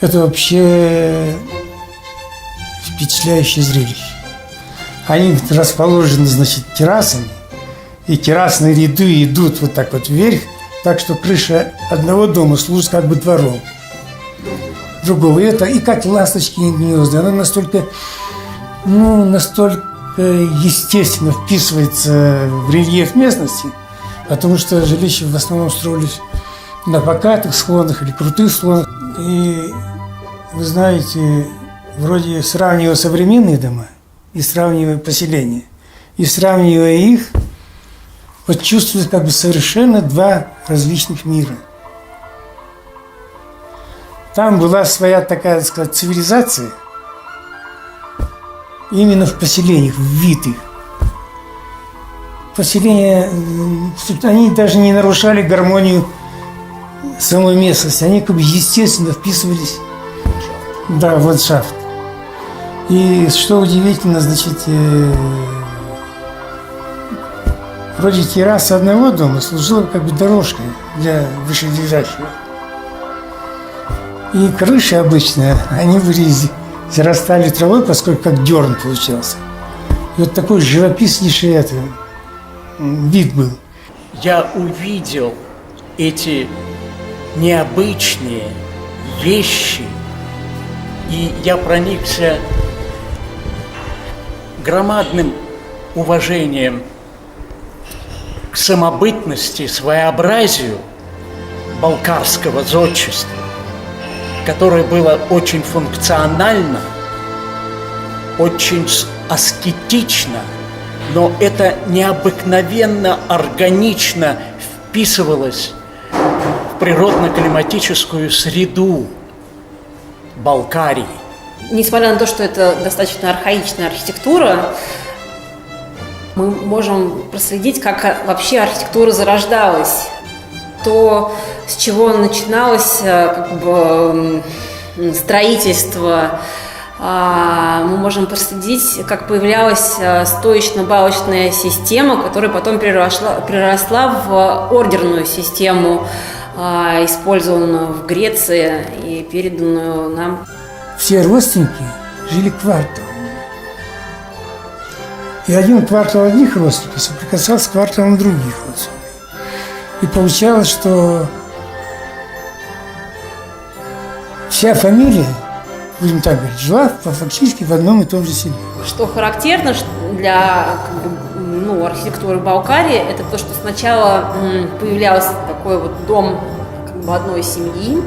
Это вообще впечатляющее зрелище. Они расположены, значит, террасами, и террасные ряды идут вот так вот вверх, так что крыша одного дома служит как бы двором другого. И как ласточки и гнезда. Она настолько естественно вписывается в рельеф местности, потому что жилища в основном строились на покатых склонах или крутых склонах. И вы знаете, вроде сравнивая современные дома и сравнивая поселения, и сравнивая их, вот чувствуется как бы совершенно два различных мира. Там была своя такая, так сказать, цивилизация, именно в поселениях, в вид их. Поселения, они даже не нарушали гармонию самой местности, они как бы естественно вписывались, да, в ландшафт. И что удивительно, значит, вроде терраса одного дома служила как бы дорожкой для вышележащего. И крыши обычно, они были зарастали травой, поскольку как дерн получался. И вот такой живописнейший вид был. Я увидел эти необычные вещи, и я проникся громадным уважением к самобытности, своеобразию балкарского зодчества, которое было очень функционально, очень аскетично, но это необыкновенно органично вписывалось в природно-климатическую среду Балкарии. Несмотря на то, что это достаточно архаичная архитектура, мы можем проследить, как вообще архитектура зарождалась. То, с чего начиналось как бы строительство, мы можем проследить, как появлялась стоечно-балочная система, которая потом переросла в ордерную систему, использованную в Греции и переданную нам. Все родственники жили кварталом. И один квартал одних родственников соприкасался с кварталом других родственников. И получалось, что вся фамилия, будем так говорить, жила фактически в одном и том же селе. Что характерно для архитектуры Балкарии, это то, что сначала появлялся такой вот дом как бы одной семьи,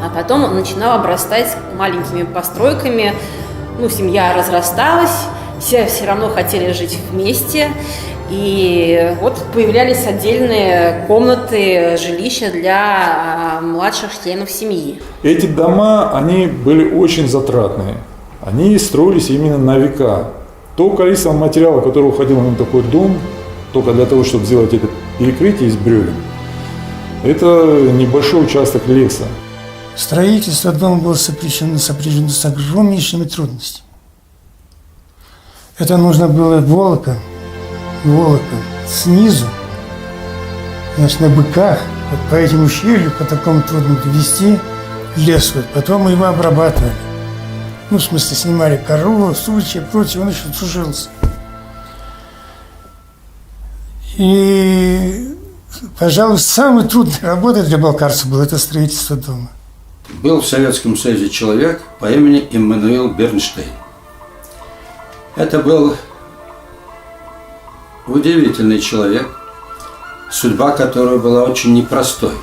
а потом он начинал обрастать маленькими постройками. Семья разрасталась, все равно хотели жить вместе. И вот появлялись отдельные комнаты, жилища для младших членов семьи. Эти дома, они были очень затратные. Они строились именно на века. То количество материала, которое уходило на такой дом, только для того, чтобы сделать это перекрытие из бревен, это небольшой участок леса. Строительство дома было сопряжено с огромнейшими трудностями. Это нужно было волоком снизу, значит, на быках, вот по этим ущелью, по такому трудному вести лес. Потом мы его обрабатывали. В смысле, снимали кору, сучья, прочее, он еще сушился. И, пожалуй, самой трудной работой для балкарцев было это строительство дома. Был в Советском Союзе человек по имени Иммануил Бернштейн. Это был удивительный человек, судьба которого была очень непростой.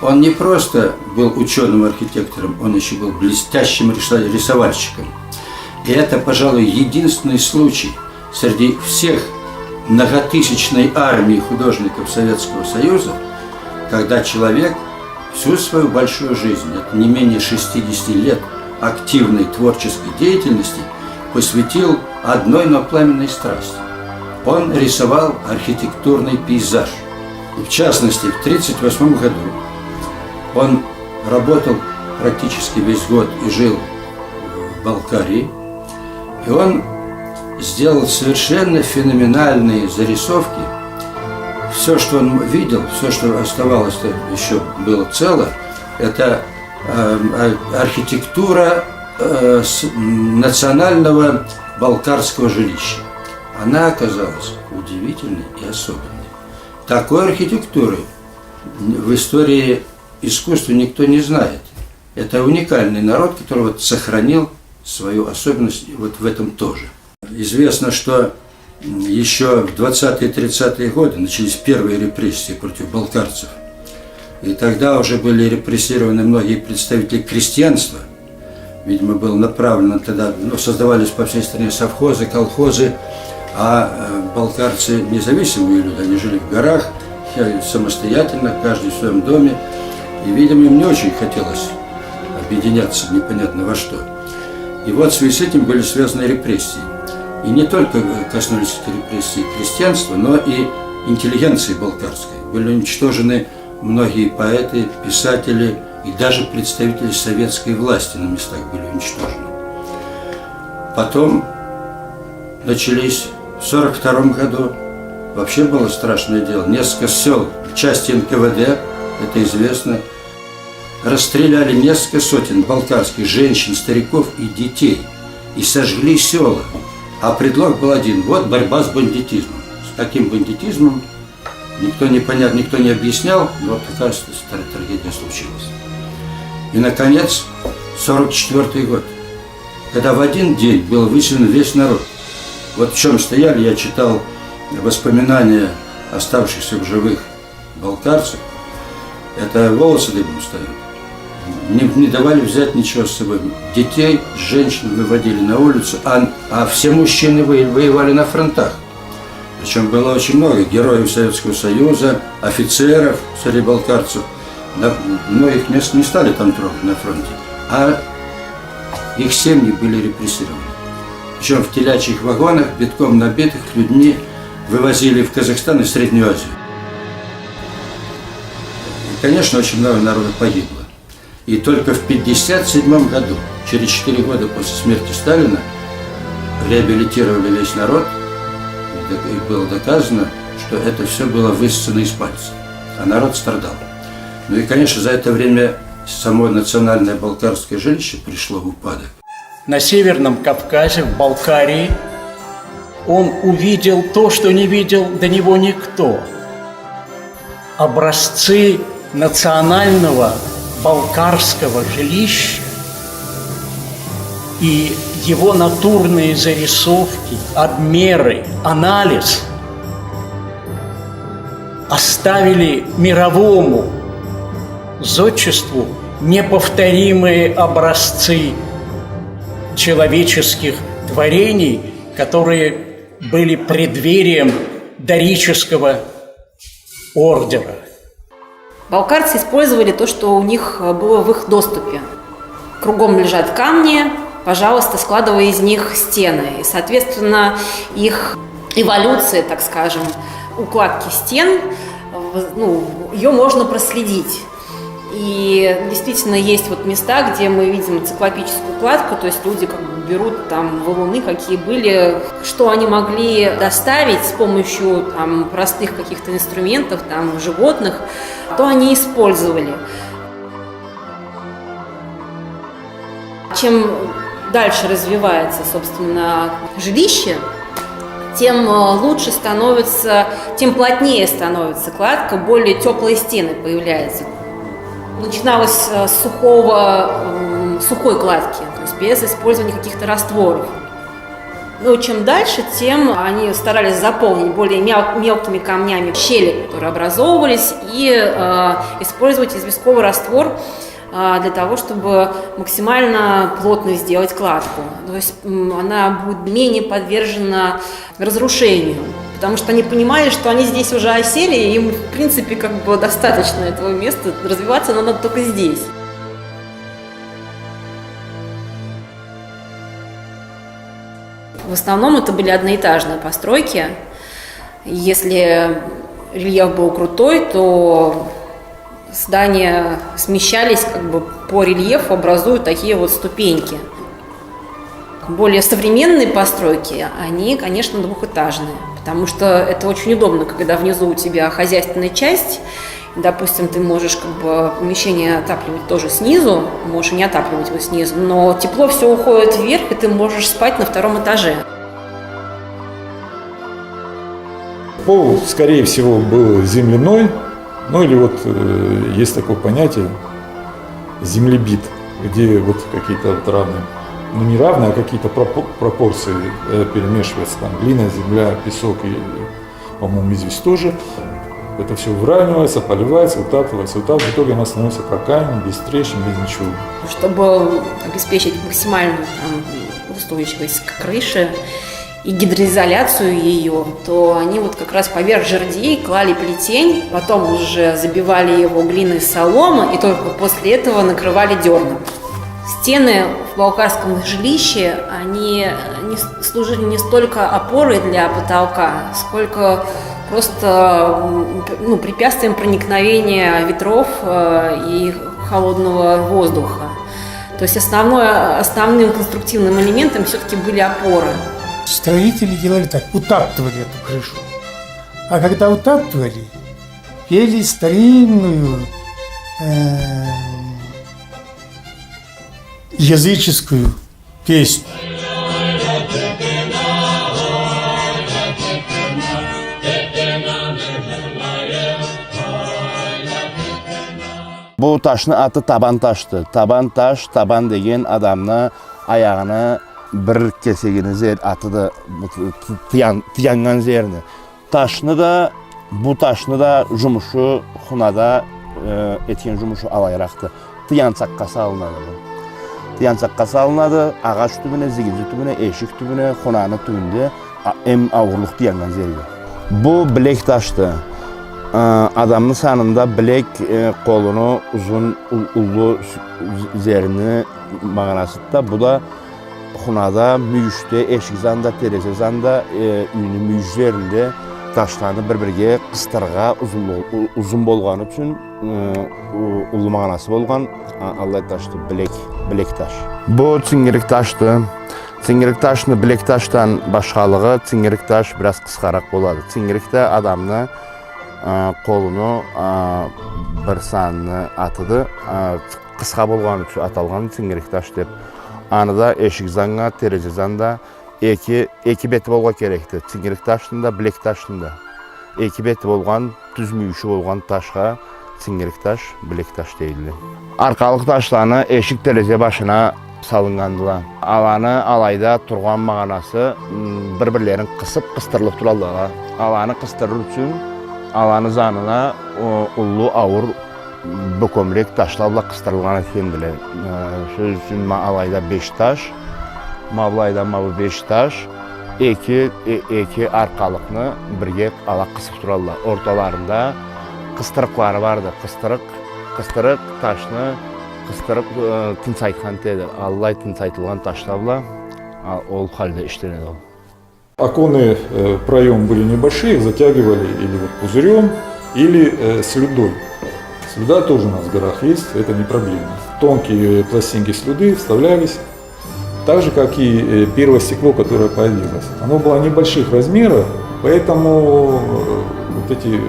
Он не просто был ученым-архитектором, он еще был блестящим рисовальщиком. И это, пожалуй, единственный случай среди всех многотысячной армии художников Советского Союза, когда человек всю свою большую жизнь, это не менее 60 лет активной творческой деятельности, посвятил одной, но пламенной страсти. Он рисовал архитектурный пейзаж. И в частности, в 1938 году он работал практически весь год и жил в Балкарии. И он сделал совершенно феноменальные зарисовки. Все, что он видел, все, что оставалось еще было цело, это архитектура национального балкарского жилища. Она оказалась удивительной и особенной. Такой архитектуры в истории искусства никто не знает. Это уникальный народ, который вот сохранил свою особенность вот в этом тоже. Известно, что еще в 20-е 30-е годы начались первые репрессии против балкарцев. И тогда уже были репрессированы многие представители крестьянства. Видимо, было направлено тогда, создавались по всей стране совхозы, колхозы, а балкарцы независимые люди, они жили в горах, самостоятельно, каждый в своем доме. И, видимо, им не очень хотелось объединяться непонятно во что. И вот в связи с этим были связаны репрессии. И не только коснулись эти репрессии крестьянства, но и интеллигенции балкарской. Были уничтожены многие поэты, писатели и даже представители советской власти на местах были уничтожены. Потом начались в 1942 году, вообще было страшное дело, несколько сел, части НКВД, это известно, расстреляли несколько сотен балкарских женщин, стариков и детей и сожгли села. А предлог был один – вот борьба с бандитизмом. С каким бандитизмом никто не объяснял, но вот такая трагедия случилась. И, наконец, 1944 год, когда в один день был выселен весь народ. Вот в чем стояли, я читал воспоминания оставшихся в живых балкарцев. Это волосы дыбом встают. Не давали взять ничего с собой. Детей, женщин выводили на улицу, а все мужчины воевали на фронтах. Причем было очень много героев Советского Союза, офицеров среди балкарцев. Многих мест не стали там трогать на фронте, а их семьи были репрессированы. Причем в телячьих вагонах, битком набитых людьми, вывозили в Казахстан и Среднюю Азию. И, конечно, очень много народа погибло. И только в 1957 году, через 4 года после смерти Сталина, реабилитировали весь народ, и было доказано, что это все было высосано из пальца, а народ страдал. Ну и, конечно, за это время само национальное балкарское жилище пришло в упадок. На Северном Кавказе, в Балкарии, он увидел то, что не видел до него никто. Образцы национального балкарского жилища и его натурные зарисовки, обмеры, анализ оставили мировому зодчеству неповторимые образцы человеческих творений, которые были преддверием дорического ордера. Балкарцы использовали то, что у них было в их доступе. Кругом лежат камни, пожалуйста, складывая из них стены. И, соответственно, их эволюция, так скажем, укладки стен, ее можно проследить. И действительно есть вот места, где мы видим циклопическую кладку, то есть люди как бы берут там валуны, какие были, что они могли доставить с помощью там простых каких-то инструментов, там животных, то они использовали. Чем дальше развивается, собственно, жилище, тем лучше становится, тем плотнее становится кладка, более теплые стены появляются. Начиналось с сухой кладки, то есть без использования каких-то растворов. Но чем дальше, тем они старались заполнить более мелкими камнями щели, которые образовывались, и использовать известковый раствор для того, чтобы максимально плотно сделать кладку. То есть она будет менее подвержена разрушению. Потому что они понимали, что они здесь уже осели, и им, в принципе, как бы достаточно этого места, развиваться надо только здесь. В основном это были одноэтажные постройки. Если рельеф был крутой, то здания смещались как бы по рельефу, образуя такие вот ступеньки. Более современные постройки, они, конечно, двухэтажные, потому что это очень удобно, когда внизу у тебя хозяйственная часть, Допустим, ты можешь как бы помещение отапливать тоже снизу, можешь и не отапливать его снизу, но тепло все уходит вверх, и ты можешь спать на втором этаже. Пол, скорее всего, был земляной, ну или вот есть такое понятие землебит, где вот какие-то вот равные, ну не равные, а какие-то пропорции перемешиваются, там глина, земля, песок и, по-моему, известь тоже. Это все выравнивается, поливается, утаптывается. В итоге она становится как камень, без трещин, без ничего. Чтобы обеспечить максимальную там, устойчивость к крыше и гидроизоляцию ее, то они вот как раз поверх жердей клали плетень, потом уже забивали его глиной соломы и только после этого накрывали дерном. Стены в балкарском жилище, они не служили не столько опорой для потолка, сколько просто препятствием проникновения ветров и холодного воздуха. То есть основным конструктивным элементом все-таки были опоры. Строители делали так, утаптывали эту крышу. А когда утаптывали, пели старинную языческую песню. Bu taşın adı taban taştı. Taban taş, taban деген adamına ayağına bir kesegini zer atıdı tiyangan zerini. Taşını da bu taşını da jumuşu xunada etken jumuşu alayraktı. Tiyansakka salınadı bu. Tiyansakka salınadı. Ağaç tübüne, zigizi tübüne, eşik tübüne, xunanı tübünde em ağırlık tiyangan zeriydi. Bu bilek taştı. Adamın sanında bilek kolunu uzun ullu zerini mağanasında. Bu da xunada, müyüşte, eşikzanda, terezezanda üyünü müyüşlerinde taşlarını bir-birge qıstırğa uzun bolğanı üçün ullu mağanası bolğan Allah taştı, bilek taş. Bu çingirik taştı. Çingirik taşını bilek taştan başqalığı, çingirik taş biraz qısqaraq boladı. Çingirikdə adamını kolunu bir sanını atıdı. Qısqa bolğanı üçün atalğan çingirik taş dep. Anıda eşikzanga, terezezanda iki beti bolğa kerekti. Çingirik taşında, bilek taşında. İki beti bolğan, düz müyüşü bolğan taşqa çingirik taş, bilek taş deyildi. Arqalıq taşlarını eşik tereze başına salıngandılar. Alanı alayda turğan mağanası bir-birlerin qısıb qıstırılıb durarlar. Alanı qıstırır üçün alanı zanına ullu ağır bökömrek taşlarla qıstırılğan etkendiler. Söz üçün alayda 5 taş, mavlayda 5 taş, iki arqalıqını birge ala qısıb durarlar. Ortalarında qıstırıqları vardı. Qıstırıq taşını qıstırıb tinsaytqan dedi. Allah tinsaytılğan taşlarla ol halde işlenedi o. Оконные проемы были небольшие, их затягивали или вот пузырем, или слюдой. Слюда тоже у нас в горах есть, это не проблема. Тонкие пластинки слюды вставлялись, так же, как и первое стекло, которое появилось. Оно было небольших размеров, поэтому вот эти,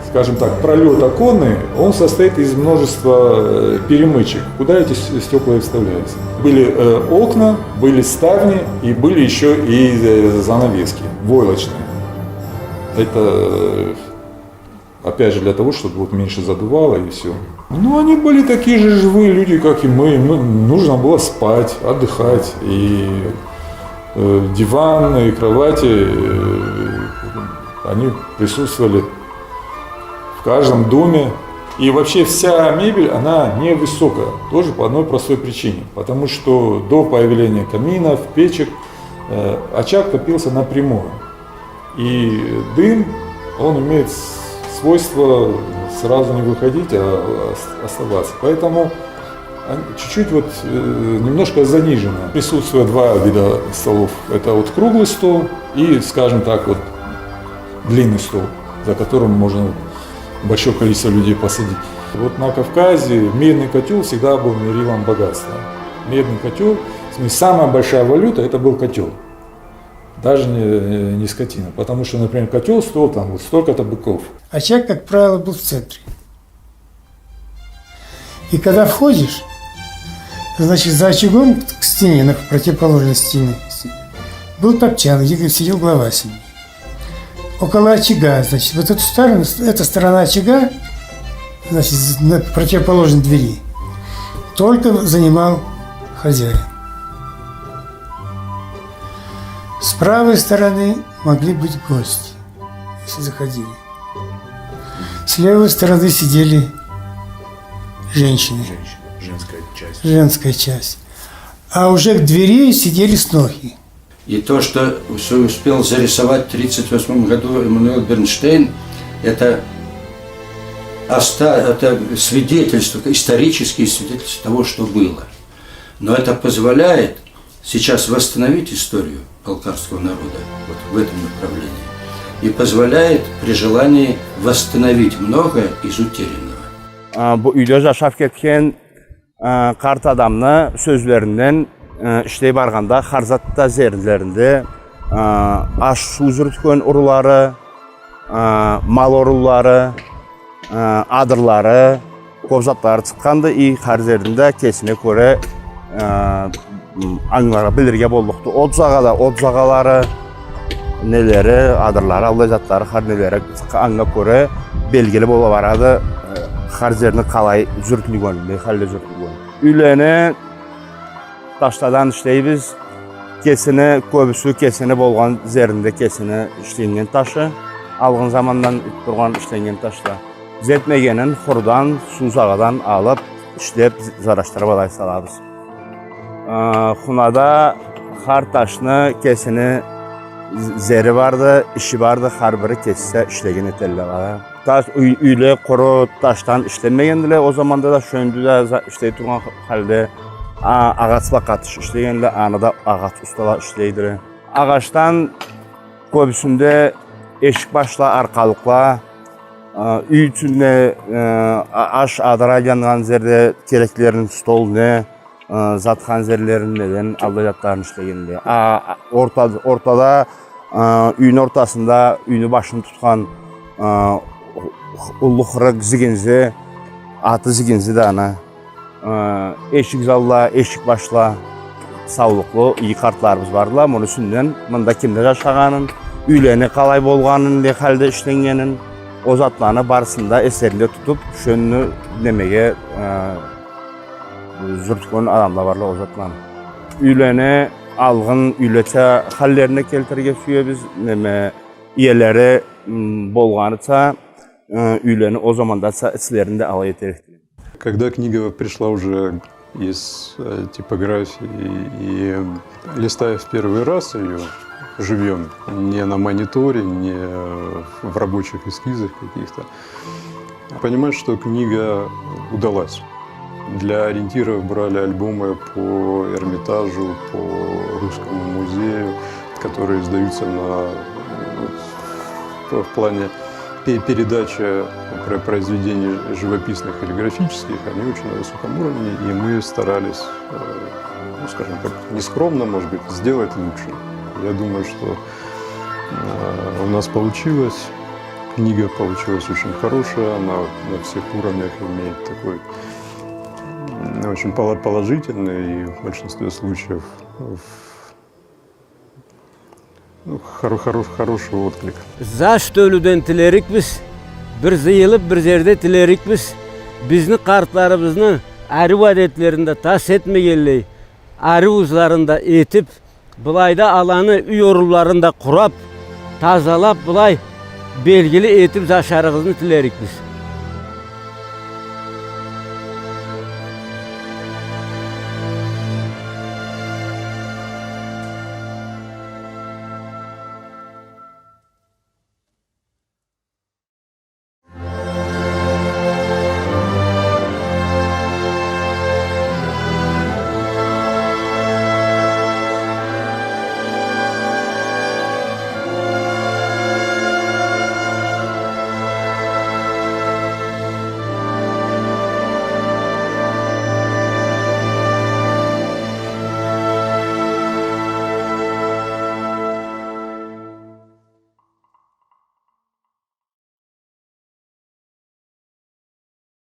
скажем так, пролет оконный, он состоит из множества перемычек, куда эти стекла и вставлялись. Были окна, были ставни и были еще и занавески войлочные. Это опять же для того, чтобы вот меньше задувало и все. Ну, они были такие же живые люди, как и мы. Нужно было спать, отдыхать. И диван, и кровати, они присутствовали в каждом доме. И вообще вся мебель, она невысокая, тоже по одной простой причине. Потому что до появления каминов, печек, очаг топился напрямую. И дым, он имеет свойство сразу не выходить, а оставаться. Поэтому чуть-чуть вот немножко занижено. Присутствует два вида столов. Это вот круглый стол и, скажем так, вот длинный стол, за которым можно большое количество людей посадить. Вот на Кавказе медный котел всегда был мерилом богатства. Медный котел, самая большая валюта, это был котел. даже не скотина. Потому что, например, котел стоил там вот столько-то быков. Очаг, как правило, был в центре. И когда входишь, значит, за очагом к стене, на противоположной стене, был топчан, где сидел глава семьи. Около очага, значит, вот эту сторону, эта сторона очага, значит, на противоположной двери, только занимал хозяин. С правой стороны могли быть гости, если заходили. С левой стороны сидели женщины. Женская часть. А уже к двери сидели снохи. И то, что успел зарисовать в 1938 году Эммануэль Бернштейн, это свидетельство, исторические свидетельства того, что было. Но это позволяет сейчас восстановить историю балкарского народа вот в этом направлении. И позволяет при желании восстановить многое из утерянного. Bu uyda yaşap ketken kart adamını sözlerinden işley barganda Xarzatda zerlerinde aş su zürtkön uruları, mal uruları, adırları, kovzatları çıqqandı. Xarzerinde kesine göre anlara bilirge bolluqdu. Odzağaları, neleri, adırları, allazatları, har neleri anga göre belgili bola baradı. Xarzerni qalay zürtlügön, halle zürtlügön. Üyleni taştadan işleybiz. Kesini, köbüsü kesini bolğan zerinde kesini işlengen taşı. Alğın zamandan durğan işlengen taşla. Zetmegenin xurdan, suzağadan alıp, işlep, zaraştırıp alay salabız. Xunada xar taşını, kesini zeri vardı, işi vardı, xar biri kesse işlegen etelleri. Taş üyle kuru taştan işlenmeyendiler. O zamanda da şöndüler işleyip durğan halde ağaçla katış işleyenler, anıda ağaç ustalar işleydiler. Ağaçtan köbüsünde eşik başla, arkalıkla, üy içinde aş adıra yanğan zerde kereklerin stolunu, zatxan zerlerin neden allayatlarını işleyendiler. Ortada, üyün ortasında, üyünü başını tutkan ulluqırıq ziginzi, atı ziginzi de ana. Eşik zalla, eşik başla sağlıqlı, iyi kartlarımız vardılar. Bunun üstünden, bunda kimde yaşağanın, üyleni qalay bolğanın, ne halde işlengenin, o zatlarını barısında eserinde tutup, şönünü demeye zürtkön adamlar varlar o zatlarını. Üyleni alğın, öyleçe hallerine keltirge suya biz, iyeleri bolğanıça, üyleni o zaman da içlerinde alay eterek. Когда книга пришла уже из типографии и листая в первый раз ее живьем, не на мониторе, не в рабочих эскизах каких-то, понимаешь, что книга удалась. Для ориентиров брали альбомы по Эрмитажу, по Русскому музею, которые издаются в плане передачи произведений живописных или графических, они очень на высоком уровне, и мы старались, ну, скажем так, нескромно, может быть, сделать лучше. Я думаю, что у нас получилось, книга получилась очень хорошая, она на всех уровнях имеет такой очень положительный и в большинстве случаев хороший отклик. Zaş dölüden tilerik biz, bir zıyılıp bir zerde tilerik biz, bizni kartlarımızın arı adetlerinde tas etmegelley, arı uzlarında etip, bulayda alanı üy orullarında kurap, tazalap bulay belgili etip zaşarığızını tilerik biz.